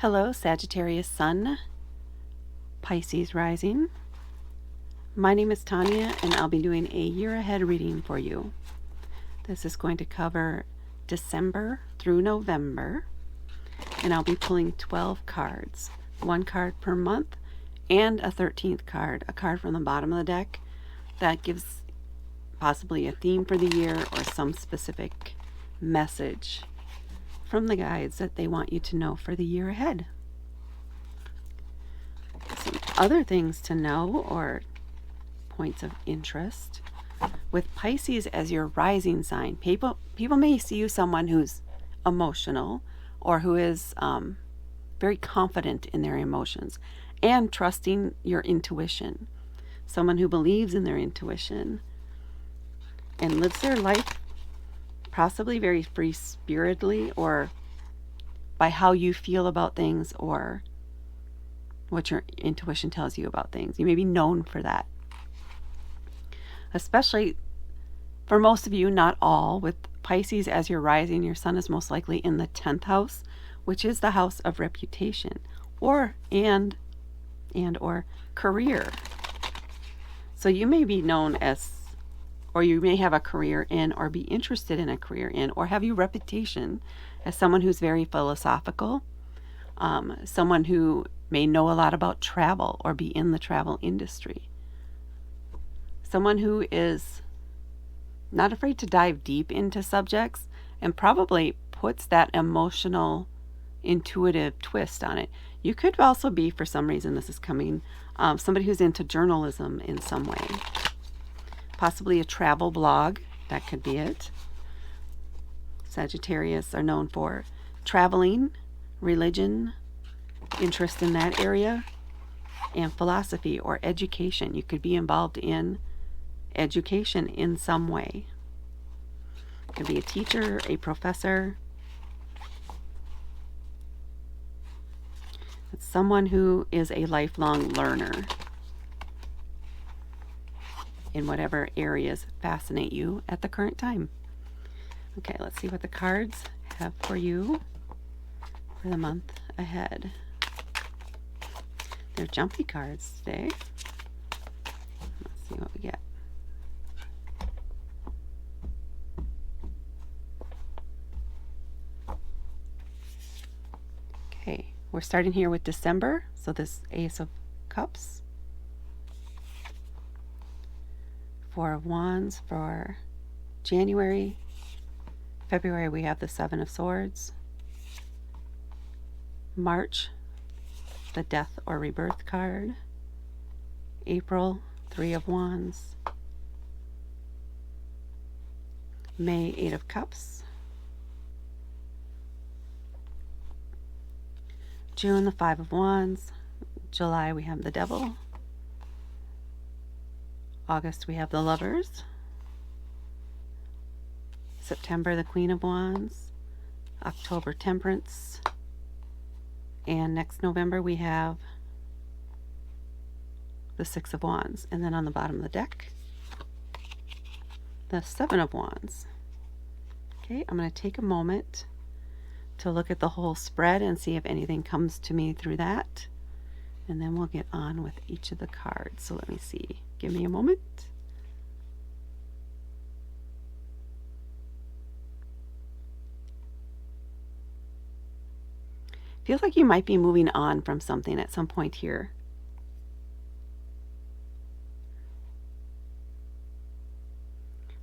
Hello, Sagittarius Sun, Pisces Rising. My name is Tanya, and I'll be doing a year ahead reading for you. This is going to cover December through November, and I'll be pulling 12 cards, one card per month, and a 13th card, a card from the bottom of the deck that gives possibly a theme for the year or some specific message from the guides that they want you to know for the year ahead. Some other things to know or points of interest. With Pisces as your rising sign, people may see you someone who's emotional or who is very confident in their emotions and trusting your intuition. Someone who believes in their intuition and lives their life possibly very free-spiritedly, or by how you feel about things or what your intuition tells you about things. You may be known for that. Especially for most of you, not all, with Pisces as your rising, your sun is most likely in the 10th house, which is the house of reputation or career. So you may be known as, or you may have a career in, or be interested in a career in, or have your reputation as someone who's very philosophical, someone who may know a lot about travel or be in the travel industry, someone who is not afraid to dive deep into subjects and probably puts that emotional, intuitive twist on it. You could also be, for some reason this is coming, somebody who's into journalism in some way. Possibly a travel blog, that could be it. Sagittarius are known for traveling, religion, interest in that area, and philosophy or education. You could be involved in education in some way. You could be a teacher, a professor. It's someone who is a lifelong learner in whatever areas fascinate you at the current time. Okay, let's see what the cards have for you for the month ahead. They're jumpy cards today. Let's see what we get. Okay, we're starting here with December. So this Ace of Cups. Four of Wands for January. February we have the Seven of Swords. March, the Death or Rebirth card. April, Three of Wands. May, Eight of Cups. June, the Five of Wands. July we have the Devil. August we have the Lovers. September, the Queen of Wands. October, Temperance. And next November we have the Six of Wands. And then on the bottom of the deck, the Seven of Wands. Okay, I'm going to take a moment to look at the whole spread and see if anything comes to me through that. And then we'll get on with each of the cards. So let me see. Give me a moment. Feels like you might be moving on from something at some point here.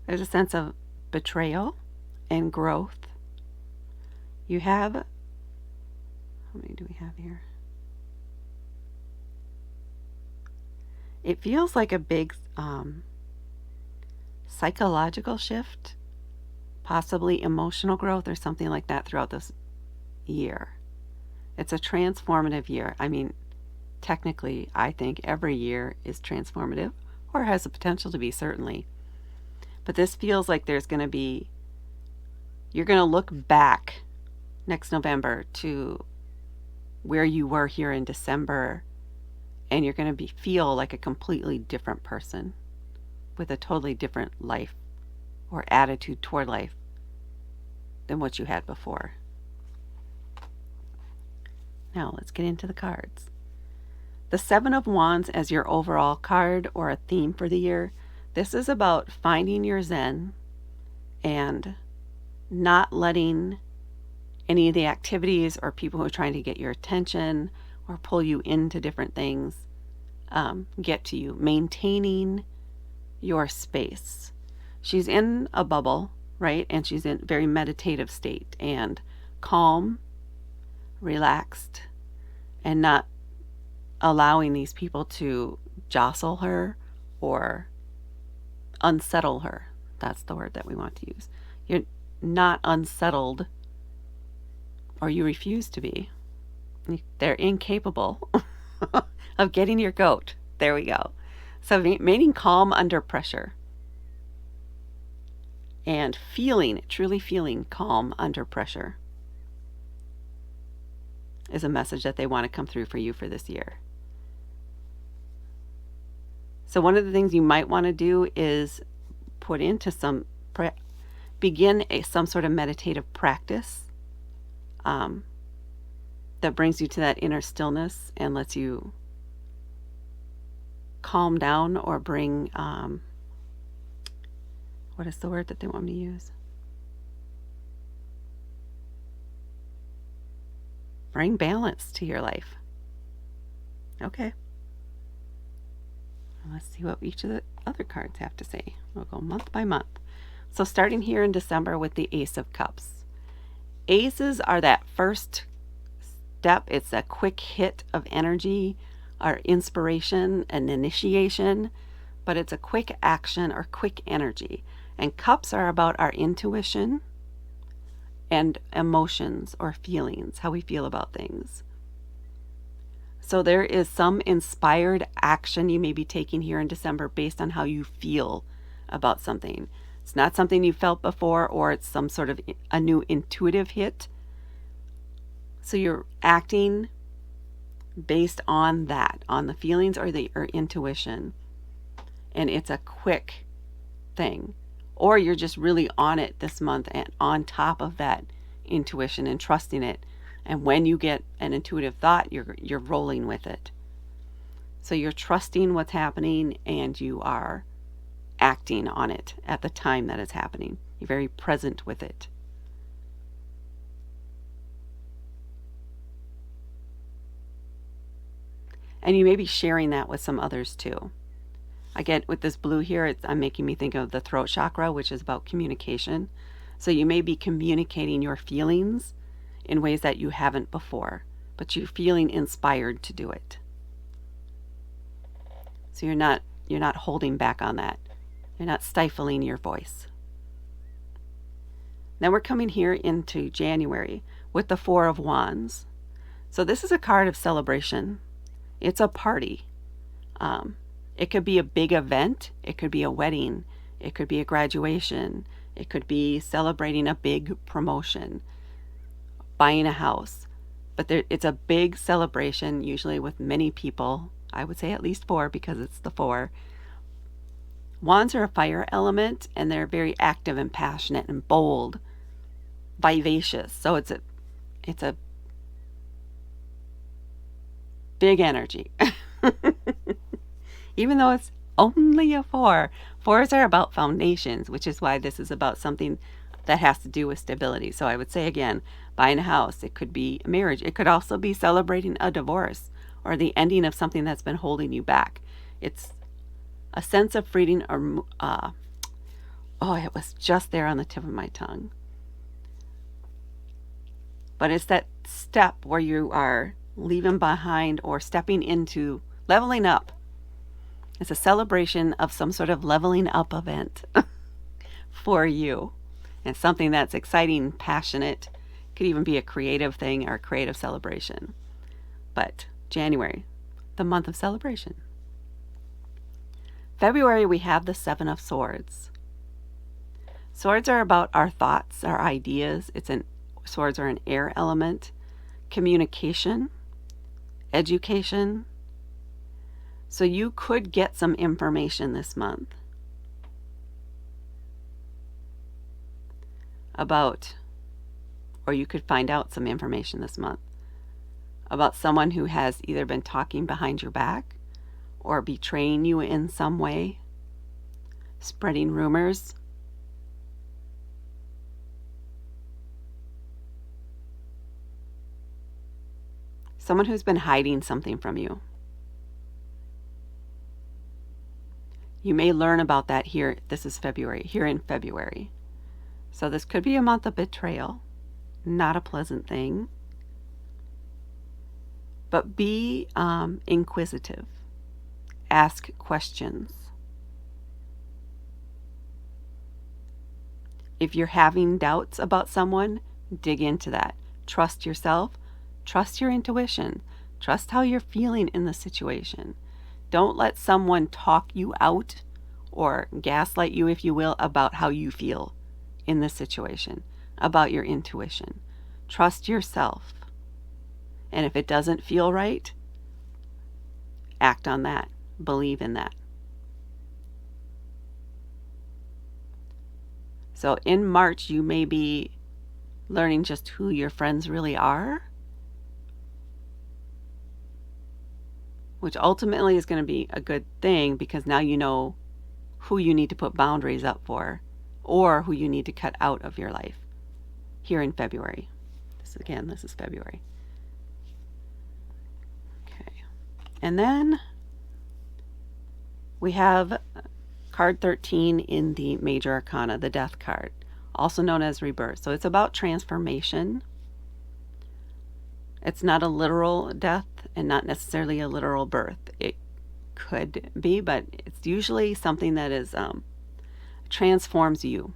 There's a sense of betrayal and growth. You have, how many do we have here? It feels like a big psychological shift, possibly emotional growth or something like that throughout this year. It's a transformative year. I mean, technically, I think every year is transformative, or has the potential to be, certainly. But this feels like there's going to be, you're going to look back next November to where you were here in December, and you're going to feel like a completely different person with a totally different life or attitude toward life than what you had before. Now let's get into the cards. The Seven of Wands as your overall card or a theme for the year. This is about finding your zen and not letting any of the activities or people who are trying to get your attention or pull you into different things get to you. Maintaining your space. She's in a bubble, right? And she's in a very meditative state and calm, relaxed, and not allowing these people to jostle her or unsettle her. That's the word that we want to use. You're not unsettled, or you refuse to be. They're incapable of getting your goat. There we go. So remaining calm under pressure and truly feeling calm under pressure is a message that they want to come through for you for this year. So one of the things you might want to do is put into begin some sort of meditative practice that brings you to that inner stillness and lets you calm down or bring, what is the word that they want me to use? Bring balance to your life. Okay. Let's see what each of the other cards have to say. We'll go month by month. So starting here in December with the Ace of Cups. Aces are that first step. It's a quick hit of energy or inspiration and initiation, but it's a quick action or quick energy. And cups are about our intuition and emotions or feelings, how we feel about things. So there is some inspired action you may be taking here in December based on how you feel about something. It's not something you felt before, or it's some sort of a new intuitive hit. So you're acting based on that, on the feelings or intuition. And it's a quick thing. Or you're just really on it this month and on top of that intuition and trusting it. And when you get an intuitive thought, you're rolling with it. So you're trusting what's happening and you are acting on it at the time that it's happening. You're very present with it. And you may be sharing that with some others too. Again, with this blue here, I'm making me think of the throat chakra, which is about communication. So you may be communicating your feelings in ways that you haven't before, but you're feeling inspired to do it. So you're not holding back on that. You're not stifling your voice. Then we're coming here into January with the Four of Wands. So this is a card of celebration. It's a party. It could be a big event. It could be a wedding. It could be a graduation. It could be celebrating a big promotion, buying a house. But it's a big celebration, usually with many people. I would say at least 4 because it's the 4. Wands are a fire element, and they're very active and passionate and bold, vivacious. So it's a big energy. Even though it's only a 4. 4s are about foundations, which is why this is about something that has to do with stability. So I would say again, buying a house, it could be a marriage. It could also be celebrating a divorce or the ending of something that's been holding you back. It's a sense of freedom or, it was just there on the tip of my tongue. But it's that step where you are leaving behind or stepping into leveling up. It's a celebration of some sort of leveling up event for you. And something that's exciting, passionate. Could even be a creative thing or a creative celebration. But January, the month of celebration. February, we have the Seven of Swords. Swords are about our thoughts, our ideas. Swords are an air element. Communication, education. So you could get some information this month about, or you could find out some information this month about someone who has either been talking behind your back or betraying you in some way, spreading rumors. Someone who's been hiding something from you. You may learn about that here. This is February, here in February. So this could be a month of betrayal. Not a pleasant thing. But be inquisitive. Ask questions. If you're having doubts about someone, dig into that. Trust yourself. Trust your intuition. Trust how you're feeling in the situation. Don't let someone talk you out or gaslight you, if you will, about how you feel in this situation, about your intuition. Trust yourself. And if it doesn't feel right, act on that. Believe in that. So in March, you may be learning just who your friends really are, which ultimately is going to be a good thing, because now you know who you need to put boundaries up for, or who you need to cut out of your life here in February. This is February. Okay. And then we have card 13 in the Major Arcana, the Death card, also known as rebirth. So it's about transformation. It's not a literal death and not necessarily a literal birth. It could be, but it's usually something that is transforms you.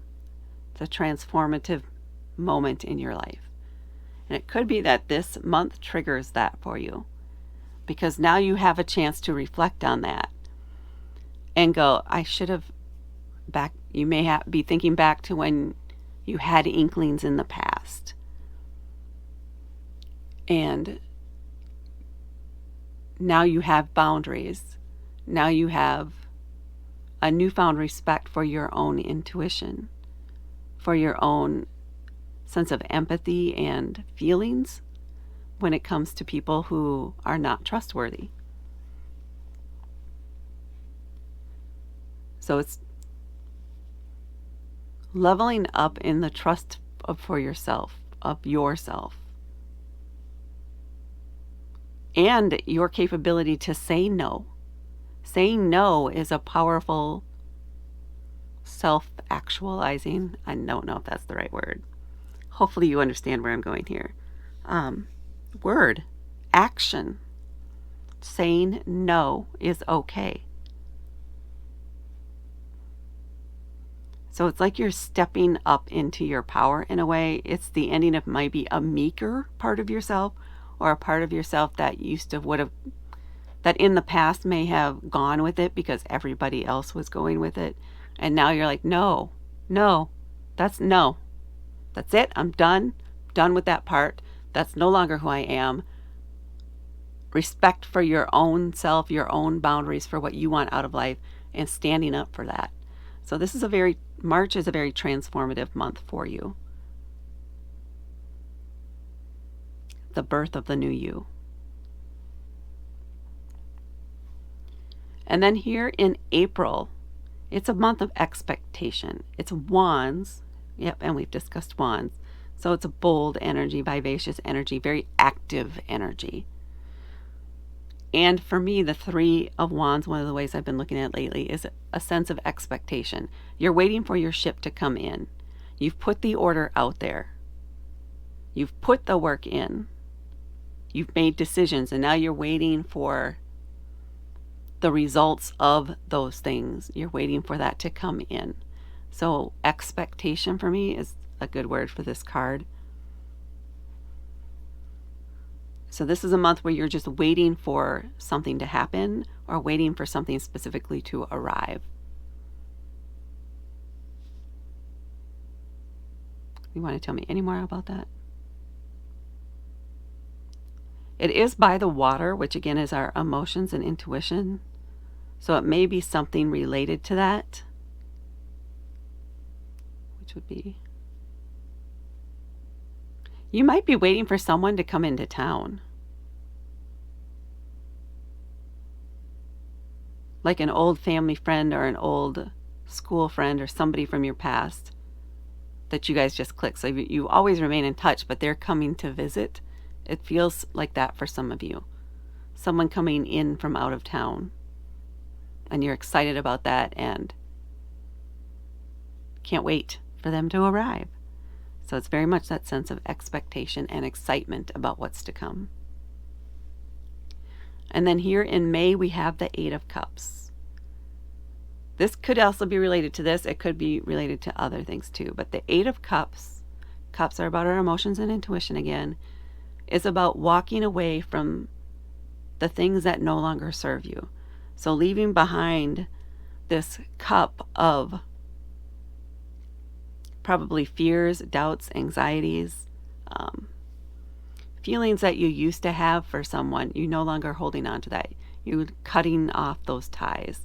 It's a transformative moment in your life. And it could be that this month triggers that for you, because now you have a chance to reflect on that and go, I should have back. You may be thinking back to when you had inklings in the past. And now you have boundaries. Now you have a newfound respect for your own intuition, for your own sense of empathy and feelings when it comes to people who are not trustworthy. So it's leveling up in the trust for yourself, of yourself, and your capability to say no. Saying no is a powerful self-actualizing. I don't know if that's the right word. Hopefully you understand where I'm going here. Word, action. Saying no is okay. So it's like you're stepping up into your power in a way. It's the ending of maybe a meeker part of yourself, or a part of yourself that that in the past may have gone with it because everybody else was going with it. And now you're like, no, that's it. I'm done with that part. That's no longer who I am. Respect for your own self, your own boundaries for what you want out of life, and standing up for that. So March is a very transformative month for you. The birth of the new you. And then here in April, it's a month of expectation. It's wands. Yep, and we've discussed wands. So it's a bold energy, vivacious energy, very active energy. And for me, the Three of Wands, one of the ways I've been looking at it lately, is a sense of expectation. You're waiting for your ship to come in. You've put the order out there. You've put the work in. You've made decisions, and now you're waiting for the results of those things. You're waiting for that to come in. So expectation for me is a good word for this card. So this is a month where you're just waiting for something to happen, or waiting for something specifically to arrive. You want to tell me any more about that? It is by the water, which again is our emotions and intuition. So it may be something related to that, which would be, you might be waiting for someone to come into town. like an old family friend or an old school friend or somebody from your past that you guys just click. So you always remain in touch, but they're coming to visit. It feels like that for some of you. Someone coming in from out of town, and you're excited about that and can't wait for them to arrive. So it's very much that sense of expectation and excitement about what's to come. And then here in May, we have the Eight of Cups. This could also be related to this. It could be related to other things too. But the Eight of Cups, cups are about our emotions and intuition again, is about walking away from the things that no longer serve you. So leaving behind this cup of probably fears, doubts, anxieties, feelings that you used to have for someone, you no longer holding on to that. You're cutting off those ties,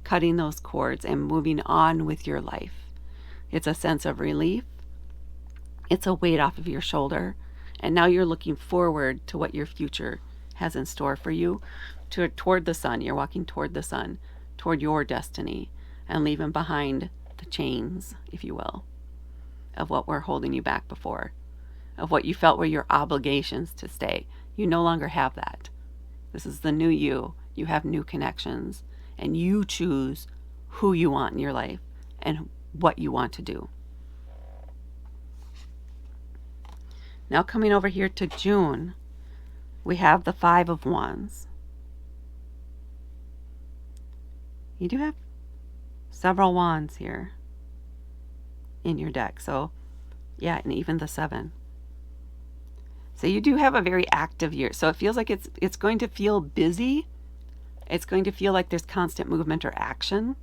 cutting those cords, and moving on with your life. It's a sense of relief. It's a weight off of your shoulder. And now you're looking forward to what your future has in store for you, toward the sun. You're walking toward the sun, toward your destiny, and leaving behind the chains, if you will, of what were holding you back before, of what you felt were your obligations to stay. You no longer have that. This is the new you. You have new connections, and you choose who you want in your life and what you want to do. Now coming over here to June, we have the Five of Wands. You do have several wands here in your deck. So yeah, and even the 7. So you do have a very active year. So it feels like it's going to feel busy. It's going to feel like there's constant movement or action.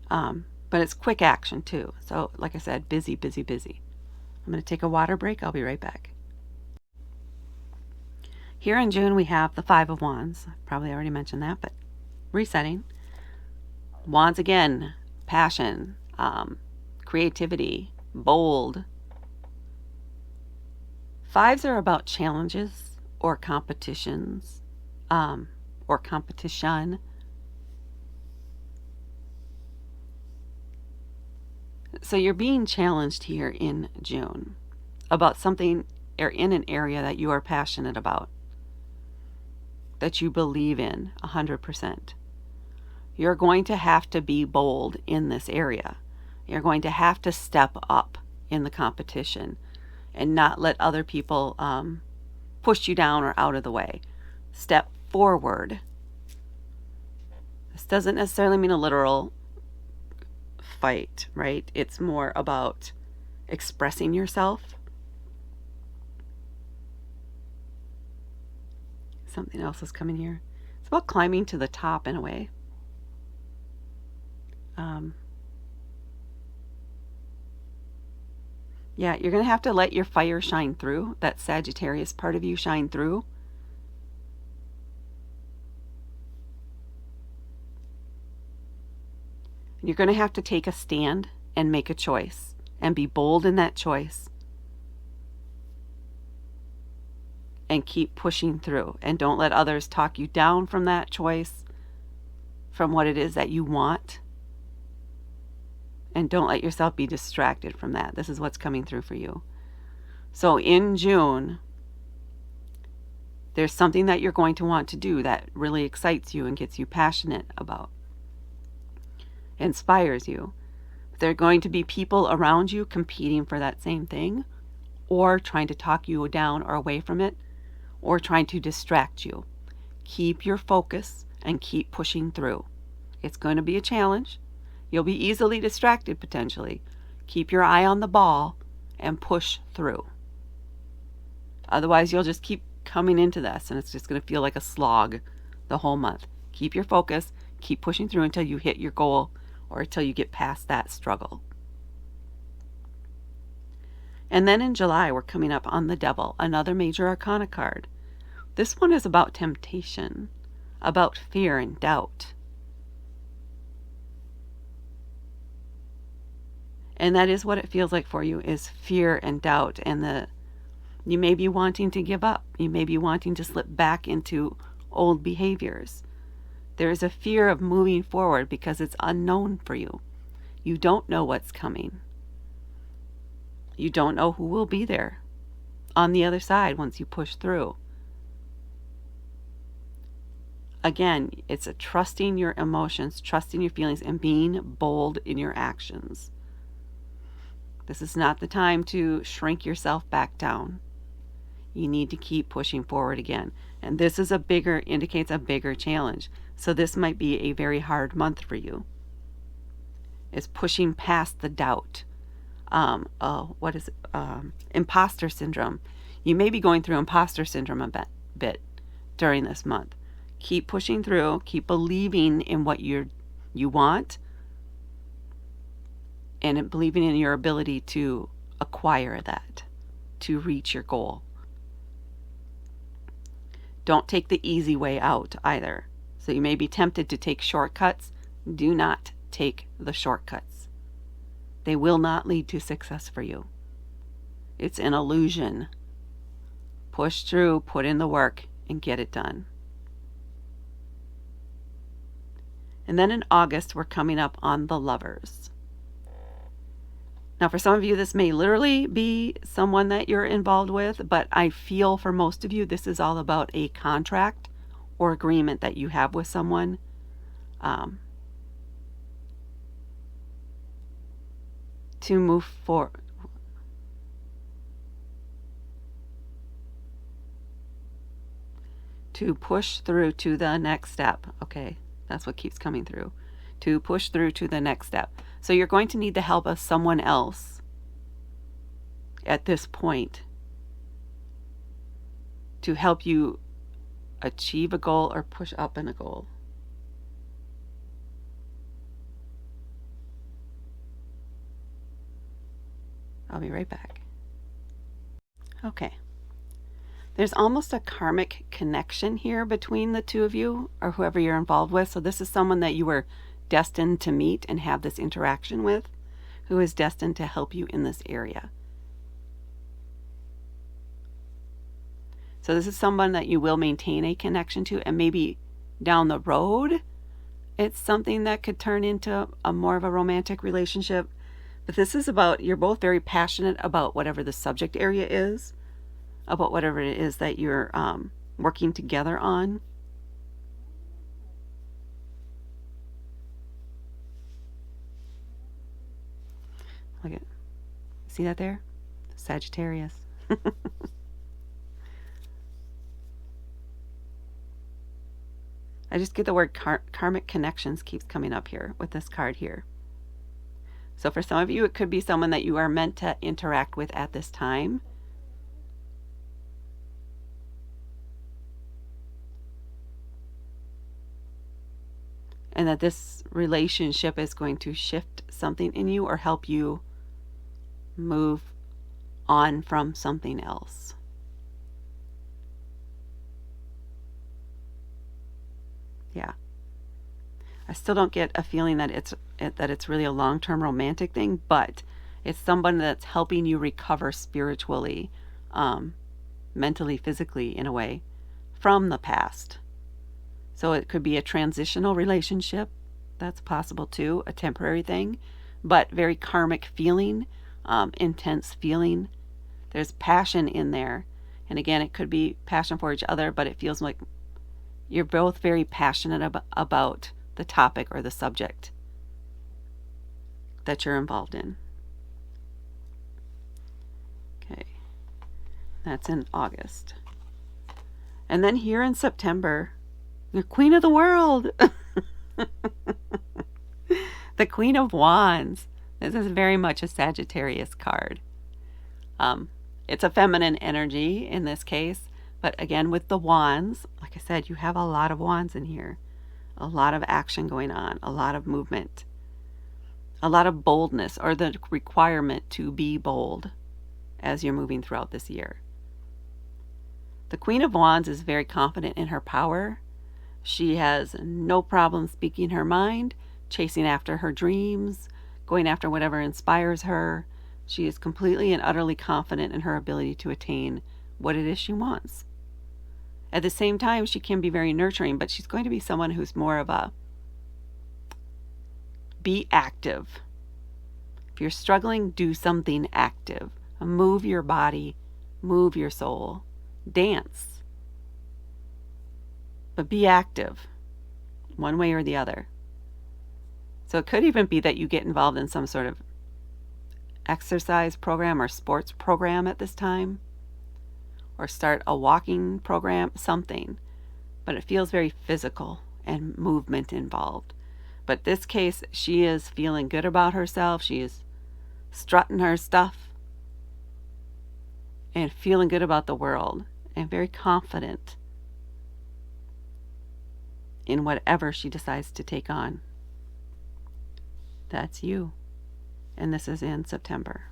But it's quick action too. So like I said, busy, busy, busy. I'm going to take a water break. I'll be right back. Here in June, we have the Five of Wands. I probably already mentioned that, but resetting. Wands again, passion, creativity, bold. Fives are about challenges or competitions, or competition. So you're being challenged here in June about something or in an area that you are passionate about, that you believe in 100%. You're going to have to be bold in this area. You're going to have to step up in the competition and not let other people push you down or out of the way. Step forward. This doesn't necessarily mean a literal fight, right? It's more about expressing yourself. Something else is coming here. It's about climbing to the top in a way. Yeah, you're going to have to let your fire shine through, that Sagittarius part of you shine through. You're going to have to take a stand and make a choice and be bold in that choice and keep pushing through, and don't let others talk you down from that choice, from what it is that you want. And don't let yourself be distracted from that. This is what's coming through for you. So in June, there's something that you're going to want to do that really excites you and gets you passionate about, inspires you. There are going to be people around you competing for that same thing, or trying to talk you down or away from it, or trying to distract you. Keep your focus and keep pushing through. It's going to be a challenge. You'll be easily distracted potentially. Keep your eye on the ball and push through. Otherwise, you'll just keep coming into this and it's just going to feel like a slog the whole month. Keep your focus, keep pushing through until you hit your goal or until you get past that struggle. And then in July, we're coming up on the Devil, another major arcana card. This one is about temptation, about fear and doubt. And that is what it feels like for you, is fear and doubt. And you may be wanting to give up. You may be wanting to slip back into old behaviors. There is a fear of moving forward because it's unknown for you. You don't know what's coming. You don't know who will be there on the other side once you push through. Again, it's a trusting your emotions, trusting your feelings, and being bold in your actions. This is not the time to shrink yourself back down. You need to keep pushing forward again. And this is indicates a bigger challenge. So this might be a very hard month for you. It's pushing past the doubt. Imposter syndrome. You may be going through imposter syndrome a bit during this month. Keep pushing through, keep believing in what you want, and believing in your ability to acquire that, to reach your goal. Don't take the easy way out either. So you may be tempted to take shortcuts. Do not take the shortcuts. They will not lead to success for you. It's an illusion. Push through, put in the work, and get it done. And then in August, we're coming up on the Lovers. Now, for some of you, this may literally be someone that you're involved with, but I feel for most of you, this is all about a contract or agreement that you have with someone. To move forward. To push through to the next step. Okay, that's what keeps coming through. To push through to the next step. So you're going to need the help of someone else at this point to help you achieve a goal or push up in a goal. I'll be right back. Okay. There's almost a karmic connection here between the two of you or whoever you're involved with. So this is someone that you were destined to meet and have this interaction with, who is destined to help you in this area. So this is someone that you will maintain a connection to, and maybe down the road, it's something that could turn into a more of a romantic relationship. But this is about, you're both very passionate about whatever the subject area is, about whatever it is that you're working together on. Look at, see that there? Sagittarius. I just get the word karmic connections keeps coming up here with this card here. So for some of you, it could be someone that you are meant to interact with at this time. And that this relationship is going to shift something in you or help you move on from something else. Yeah. I still don't get a feeling that it's really a long-term romantic thing, but it's someone that's helping you recover spiritually, mentally, physically, in a way, from the past. So it could be a transitional relationship. That's possible too, a temporary thing, but very karmic feeling, intense feeling. There's passion in there. And again, it could be passion for each other, but it feels like you're both very passionate about the topic or the subject that you're involved in. Okay, that's in August. And then here in September, the Queen of the World, the Queen of Wands. This is very much a Sagittarius card. It's a feminine energy in this case, but again, with the wands, like I said, you have a lot of wands in here. A lot of action going on, a lot of movement, a lot of boldness, or the requirement to be bold as you're moving throughout this year. The Queen of Wands is very confident in her power. She has no problem speaking her mind, chasing after her dreams, going after whatever inspires her. She is completely and utterly confident in her ability to attain what it is she wants. At the same time, she can be very nurturing, but she's going to be someone who's more of a be active. If you're struggling, do something active. Move your body, move your soul, dance. But be active, one way or the other. So it could even be that you get involved in some sort of exercise program or sports program at this time, or start a walking program, something. But it feels very physical and movement involved. But this case, she is feeling good about herself. She is strutting her stuff and feeling good about the world and very confident in whatever she decides to take on. That's you. And this is in September.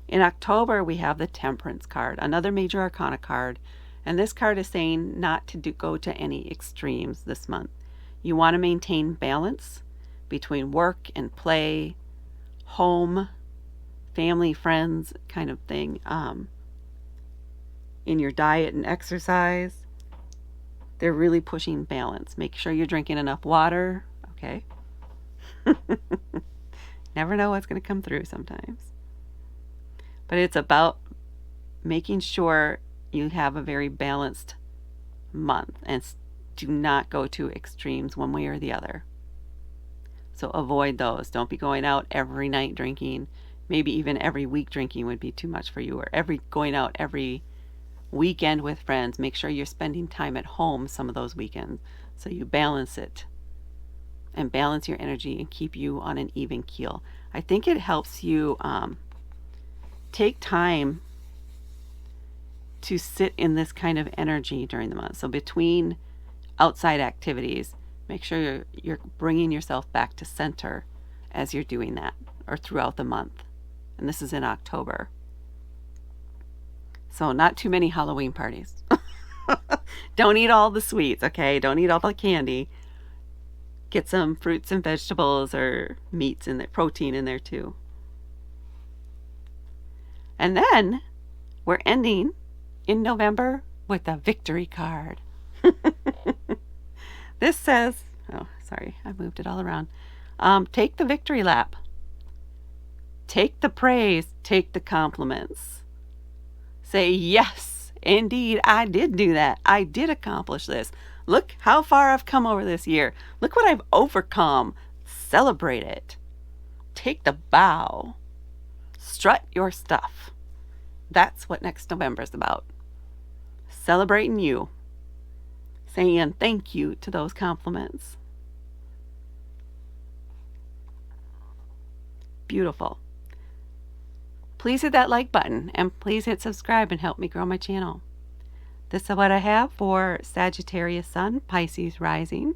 In October, we have the Temperance card, another major arcana card. And this card is saying not to go to any extremes this month. You want to maintain balance between work and play, home, family, friends, kind of thing. In your diet and exercise, they're really pushing balance. Make sure you're drinking enough water. Okay. Never know what's going to come through sometimes. But it's about making sure you have a very balanced month and do not go to extremes one way or the other. So avoid those. Don't be going out every night drinking. Maybe even every week drinking would be too much for you, or going out every weekend with friends. Make sure you're spending time at home some of those weekends so you balance it and balance your energy and keep you on an even keel. I think it helps you take time to sit in this kind of energy during the month. So between outside activities, make sure you're bringing yourself back to center as you're doing that, or throughout the month. And this is in October. So not too many Halloween parties. Don't eat all the sweets, okay? Don't eat all the candy. Get some fruits and vegetables or meats in there, protein in there too. And then we're ending in November with a victory card. This says, oh, sorry, I moved it all around. Take the victory lap. Take the praise. Take the compliments. Say, yes, indeed, I did do that. I did accomplish this. Look how far I've come over this year. Look what I've overcome. Celebrate it. Take the bow. Strut your stuff. That's what next November is about. Celebrating you. Saying thank you to those compliments. Beautiful. Please hit that like button and please hit subscribe and help me grow my channel. This is what I have for Sagittarius Sun, Pisces Rising.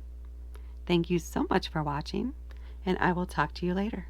Thank you so much for watching, and I will talk to you later.